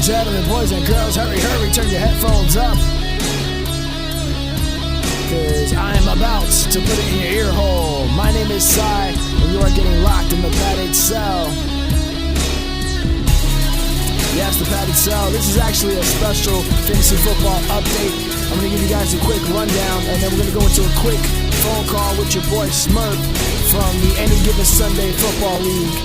Gentlemen, boys and girls, hurry, turn your headphones up. Cause I am about to put it in your ear hole. My name is Cy, and you are getting locked in the padded cell. Yes, the padded cell. This is actually a special fantasy football update. I'm going to give you guys a quick rundown, and then we're going to go into a quick phone call with your boy Smurf from the Any Given Sunday Football League.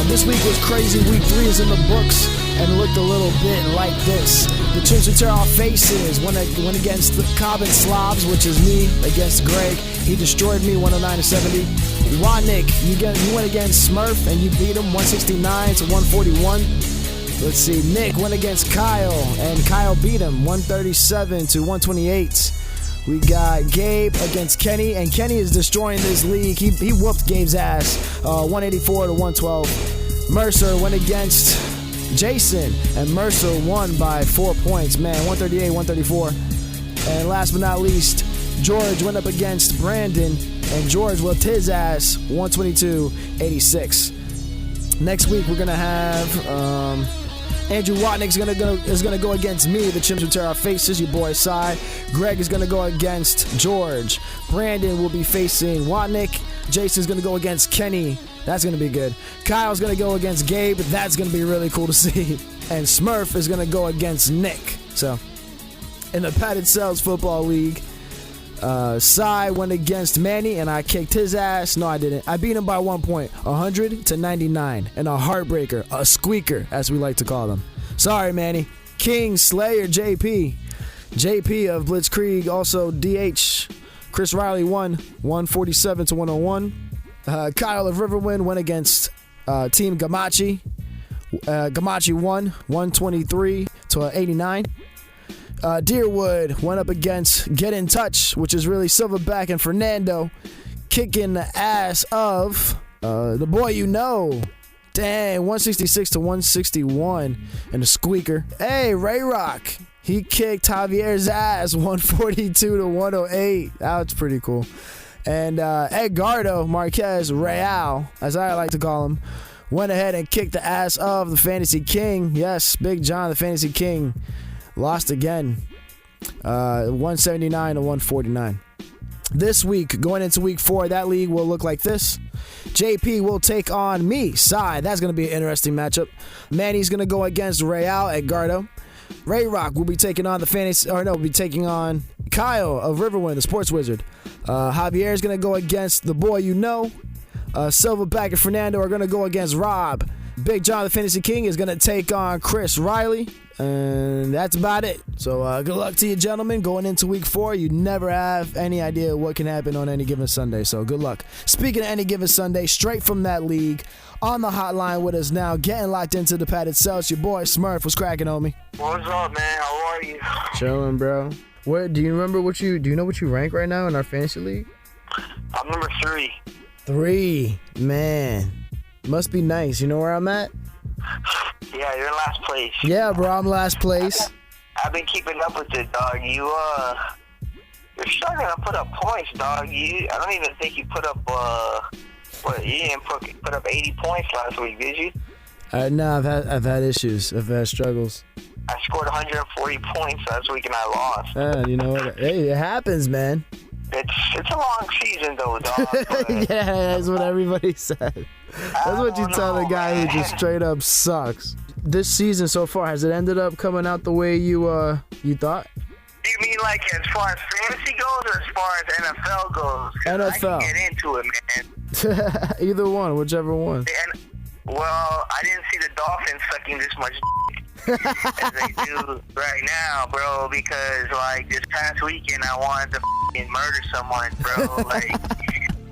This week was crazy. Week 3 is in the books, and it looked a little bit like this. The Chimps would tear our faces. Went against the Cobbin Slobs, which is me, against Greg. He destroyed me 109-70. Wadnick, you went against Smurf, and you beat him 169-141. Let's see, Nick went against Kyle, and Kyle beat him 137-128. We got Gabe against Kenny, and Kenny is destroying this league. He whooped Gabe's ass 184-112. Mercer went against Jason, and Mercer won by 4 points, man, 138-134. And last but not least, George went up against Brandon, and George whooped his ass 122-86. Next week we're gonna have Andrew Watnick is gonna go against me. The Chimps will tear our faces. Your boy Cy. Greg is gonna go against George. Brandon will be facing Watnick. Jason's gonna go against Kenny. That's gonna be good. Kyle's gonna go against Gabe. That's gonna be really cool to see. And Smurf is gonna go against Nick. So, in the Padded Cells Football League, Cy went against Manny, and I kicked his ass. No, I didn't. I beat him by 1 point, 100-99, and a heartbreaker, a squeaker, as we like to call them. Sorry, Manny. King Slayer JP of Blitzkrieg, also DH. Chris Riley won 147-101. Kyle of Riverwind went against Team Gamachi. Gamachi won 123-89. Deerwood went up against Get In Touch, which is really Silverback and Fernando, kicking the ass of the boy you know. Dang, 166-161, and the squeaker. Hey, Ray Rock, he kicked Javier's ass 142-108. That was pretty cool. And Edgardo Marquez Real, as I like to call him, went ahead and kicked the ass of the Fantasy King. Yes, Big John, the Fantasy King. Lost again, 179-149. This week, going into week 4, that league will look like this. JP will take on me, Cy. That's going to be an interesting matchup. Manny's going to go against Real Edgardo. Ray Rock will be taking on will be taking on Kyle of Riverwind, the Sports Wizard. Javier is going to go against the boy you know. Silverback and Fernando are going to go against Rob. Big John, the Fantasy King, is going to take on Chris Riley. And that's about it. So good luck to you, gentlemen. Going into week 4, you never have any idea what can happen on any given Sunday. So good luck. Speaking of any given Sunday, straight from that league, on the hotline with us now, getting locked into the padded cells, your boy Smurf. Was cracking, homie? What's up, man? How are you? Chilling, bro. Do you know what you rank right now in our fantasy league? I'm number 3. 3, man. Must be nice. You know where I'm at? Yeah, you're in last place. Yeah, bro, I'm last place. I've been keeping up with it, dog. You're struggling to put up points, dog. I don't even think you put up, you didn't put up 80 points last week, did you? No, I've had issues. I've had struggles. I scored 140 points last week and I lost. You know what? Hey, it happens, man. It's a long season, though, dog. Yeah, that's what everybody said. That's what you tell the guy who just straight up sucks. This season so far, has it ended up coming out the way you thought? You mean like as far as fantasy goes or as far as NFL goes? NFL. I can get into it, man. Either one, whichever one. Well, I didn't see the Dolphins sucking this much as they do right now, bro, because like this past weekend I wanted to murder someone, bro, like,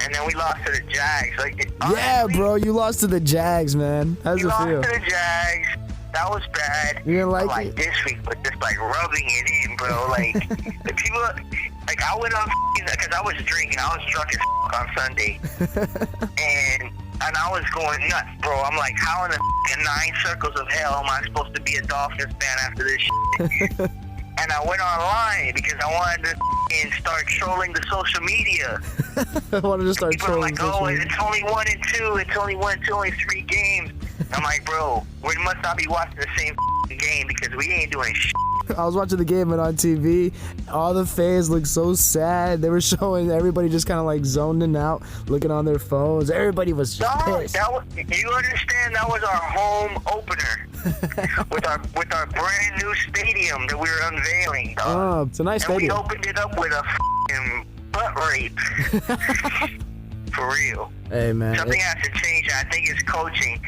and then we lost to the Jags. Like, yeah, bro, you lost to the Jags, man. How's it feel? We lost to the Jags. That was bad. You didn't like it? This week, but just like rubbing it in, bro. Like the people, like I went on because I was drinking. I was drunk as on Sunday, and I was going nuts, bro. I'm like, how in the 9 circles of hell am I supposed to be a Dolphins fan after this shit? And I went online because I wanted to start trolling the social media. I wanted to start people trolling are like, oh, it's only 1 and 2. It's only 1 and 2, only 3 games. I'm like, bro, we must not be watching the same game because we ain't doing shit. I was watching the game and on TV, all the fans looked so sad. They were showing everybody just kind of like zoning out, looking on their phones. Everybody was just pissed. You understand? That was our home opener with our brand new stadium that we were unveiling. Dog. Oh, it's a nice stadium. And we opened it up with a f***ing butt rape. For real. Hey, man. Something has to change. I think it's coaching.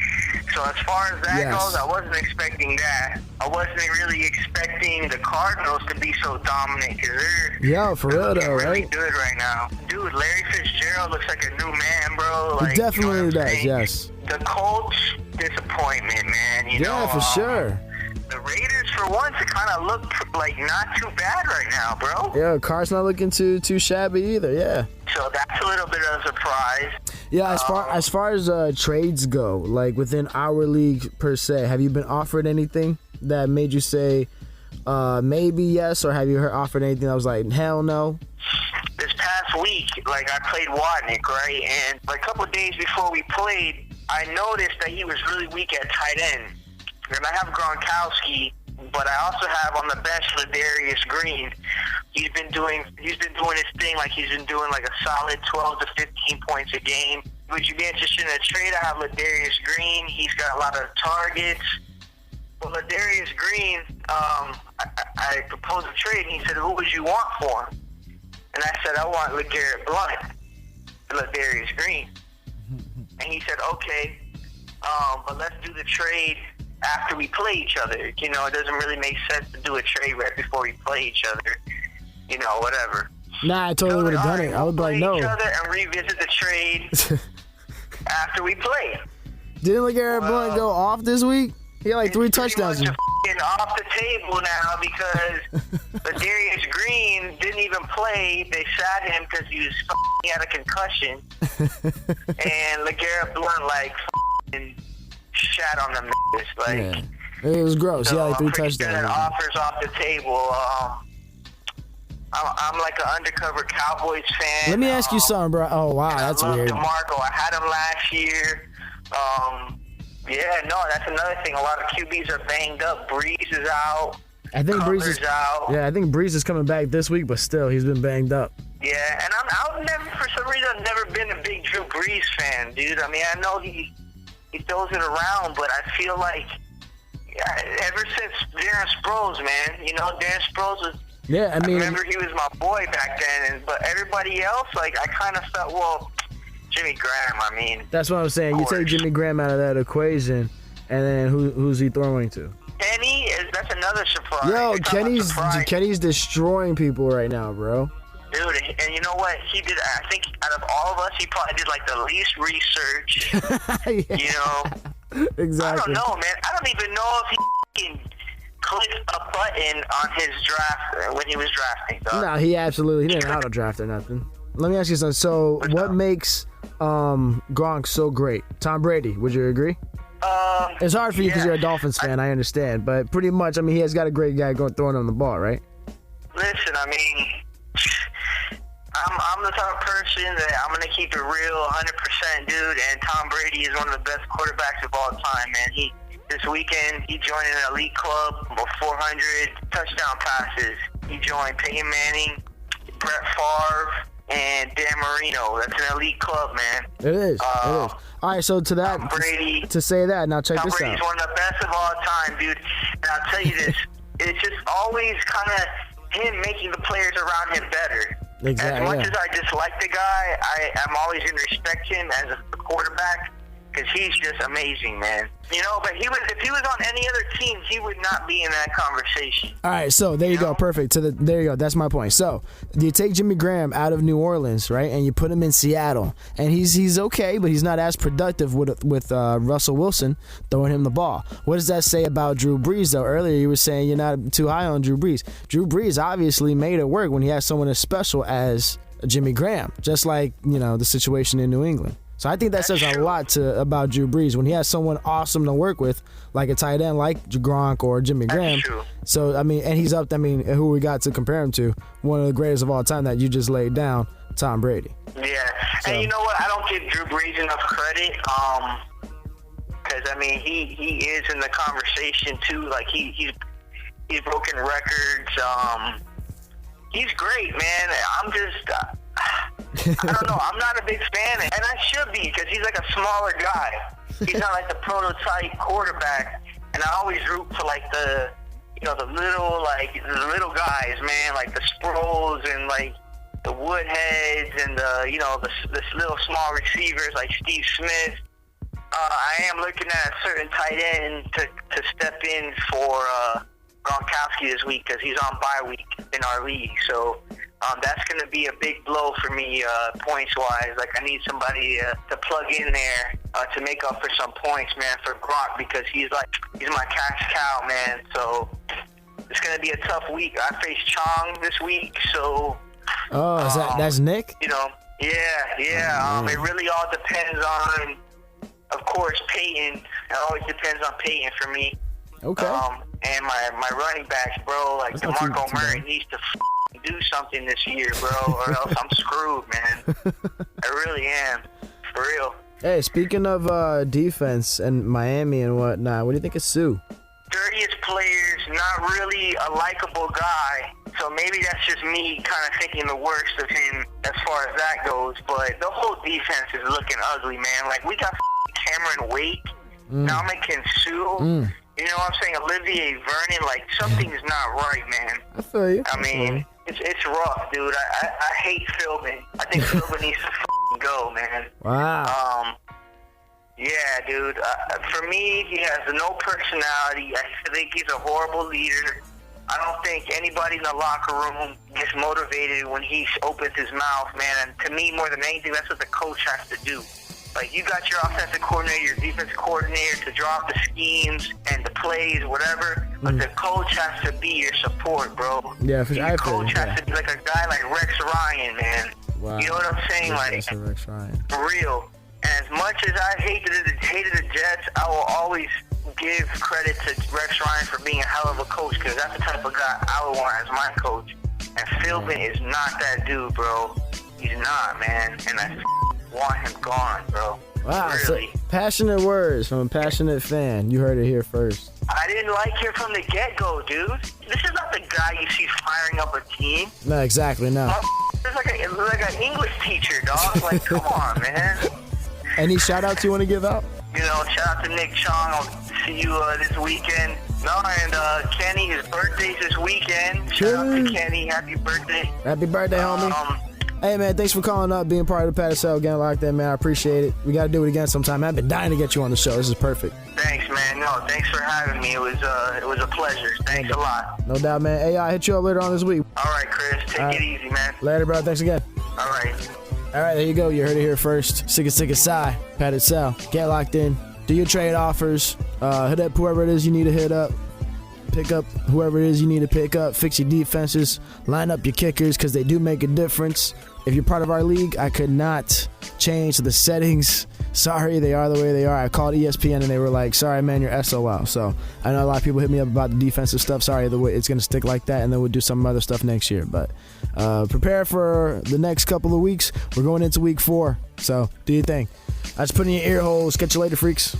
So as far as that goes, I wasn't expecting that. I wasn't really expecting the Cardinals to be so dominant because they're for real though, really right? good right now. Dude, Larry Fitzgerald looks like a new man, bro. Like, He definitely does, saying? yes. The Colts, disappointment, man. You know, for sure. The Raiders, for once, kind of look like not too bad right now, bro. Yeah, Carr's not looking too shabby either. Yeah. So that's a little bit of a surprise. Yeah, as far as trades go, like within our league per se, have you been offered anything that made you say maybe yes, or have you offered anything that was like hell no? This past week, like I played Watnick, right? And a couple of days before we played, I noticed that he was really weak at tight end. And I have Gronkowski, but I also have on the bench Ladarius Green. He's been doing his thing, like he's been doing like a solid 12 to 15 points a game. Would you be interested in a trade? I have Ladarius Green. He's got a lot of targets. Well, Ladarius Green, I proposed a trade, and he said, "Who would you want for him?" And I said, "I want LeGarrette Blount, Ladarius Green." And he said, "Okay, but let's do the trade after we play each other. You know, it doesn't really make sense to do a trade right before we play each other. You know, whatever." Nah, I totally would have done it. I would be like, no. Play each other and revisit the trade after we play. Didn't LeGarrette Blount go off this week? He had like 3 touchdowns. It's off the table now because Ladarius Green didn't even play. They sat him because he had a concussion. And LeGarrette Blount shat on them niggas. Like, it was gross. So He had like 3 I'm pretty sure touchdowns. that offer's off the table. I'm like an undercover Cowboys fan. Let me ask you something, bro. Oh, wow, that's I love weird. DeMarco. I had him last year. That's another thing. A lot of QBs are banged up. Breeze is out. I think Breeze is out. Yeah, I think Breeze is coming back this week, but still, he's been banged up. Yeah, and I've never, for some reason, I've never been a big Drew Brees fan, dude. I mean, I know he throws it around, but I feel like ever since Darren Sproles, man, you know, Darren Sproles was. Yeah, I mean, remember he was my boy back then, but everybody else, like, I kind of felt, well, Jimmy Graham, I mean. That's what I'm saying. You take Jimmy Graham out of that equation, and then who's he throwing to? Kenny, that's another surprise. Yo, Kenny's destroying people right now, bro. Dude, and you know what? He did, I think out of all of us, he probably did like the least research. You know? Exactly. I don't know, man. I don't even know if he clicked a button on his draft when he was drafting, dog. No, he didn't auto-draft or nothing. Let me ask you something. So, what makes Gronk so great? Tom Brady, would you agree? It's hard for you because you're a Dolphins fan, I understand. But pretty much, I mean, he has got a great guy throwing him the ball, right? Listen, I mean, I'm the type of person that I'm going to keep it real 100%, dude. And Tom Brady is one of the best quarterbacks of all time, man. This weekend, he joined an elite club with 400 touchdown passes. He joined Peyton Manning, Brett Favre, and Dan Marino. That's an elite club, man. It is. All right, so to that, Tom Brady, to say that, now check Tom this Brady's out. one of the best of all time, dude. And I'll tell you this, it's just always kind of him making the players around him better. Exactly. As much as I dislike the guy, I'm always going to respect him as a quarterback because he's just amazing, man. You know, but if he was on any other team, he would not be in that conversation. All right, so there you go. Perfect. There you go. That's my point. So you take Jimmy Graham out of New Orleans, right, and you put him in Seattle, and he's okay, but he's not as productive with Russell Wilson throwing him the ball. What does that say about Drew Brees, though? Earlier you were saying you're not too high on Drew Brees. Drew Brees obviously made it work when he has someone as special as Jimmy Graham, just like, you know, the situation in New England. So I think that says a lot about Drew Brees when he has someone awesome to work with, like a tight end like Gronk or Jimmy Graham. So, I mean, and he's up, I mean, who we got to compare him to, one of the greatest of all time that you just laid down, Tom Brady. Yeah, so. And you know what? I don't give Drew Brees enough credit because because I mean he is in the conversation too. Like he's broken records. He's great, man. I'm just I don't know. I'm not a big fan, and I should be because he's like a smaller guy. He's not like the prototype quarterback, and I always root for like the little guys, man, like the Sproles and like the Woodheads and the little small receivers like Steve Smith. I am looking at a certain tight end to step in for Gronkowski this week because he's on bye week in our league. So that's going to be a big blow for me points-wise. Like, I need somebody to plug in there to make up for some points, man, for Gronk because he's my cash cow, man. So it's going to be a tough week. I face Chong this week, so... Oh, that's Nick? Yeah. It really all depends on, of course, Peyton. It always depends on Peyton for me. Okay. And my running backs, bro, like DeMarco Murray needs to do something this year, bro, or else I'm screwed, man. I really am. For real. Hey, speaking of defense and Miami and whatnot, what do you think of Sue? Dirtiest players, not really a likable guy. So maybe that's just me kind of thinking the worst of him as far as that goes. But the whole defense is looking ugly, man. Like, we got Cameron Wake, Ndamukong Suh. You know what I'm saying? Olivier Vernon. Like, something's not right, man. I feel you. I mean, it's rough, dude. I hate Philbin. I think Philbin needs to go, man. Wow. Yeah, dude. For me, he has no personality. I think he's a horrible leader. I don't think anybody in the locker room gets motivated when he opens his mouth, man. And to me, more than anything, that's what the coach has to do. Like, you got your offensive coordinator, your defensive coordinator to draw up the schemes and the plays, whatever. But the coach has to be your support, bro. Yeah, for sure. Your coach has to be like a guy like Rex Ryan, man. Wow. You know what I'm saying? Like, Rex Ryan. For real. And as much as I hated the Jets, I will always give credit to Rex Ryan for being a hell of a coach because that's the type of guy I would want as my coach. And Philbin is not that dude, bro. He's not, man. And I want him gone, bro. Wow, really. So passionate words from a passionate fan. You heard it here first. I didn't like him from the get-go, dude. This is not the guy you see firing up a team. No, exactly, no. It's like an English teacher, dog. Like, come on, man. Any shout-outs you want to give out? Shout out to Nick Chong. I'll see you this weekend. No, and Kenny, his birthday's this weekend. Shout out to Kenny. Happy birthday. Happy birthday, homie. Hey, man, thanks for calling up, being part of the Patty Cell Gang like that, man. I appreciate it. We got to do it again sometime. I've been dying to get you on the show. This is perfect. Thanks, man. No, thanks for having me. It was a pleasure. Thanks a lot. No doubt, man. Hey, I'll hit you up later on this week. All right, Chris. Take it easy, man. Later, bro. Thanks again. All right. All right, there you go. You heard it here first. Sick Psy, Patty Cell. Get locked in. Do your trade offers. Hit up whoever it is you need to hit up. Pick up whoever it is you need to pick up. Fix your defenses. Line up your kickers because they do make a difference. If you're part of our league, I could not change the settings. Sorry, they are the way they are. I called ESPN and they were like, sorry, man, you're SOL. So I know a lot of people hit me up about the defensive stuff. Sorry, the way it's going to stick like that, and then we'll do some other stuff next year. But prepare for the next couple of weeks. We're going into week 4, so do your thing. I just put in your ear holes. Catch you later, freaks.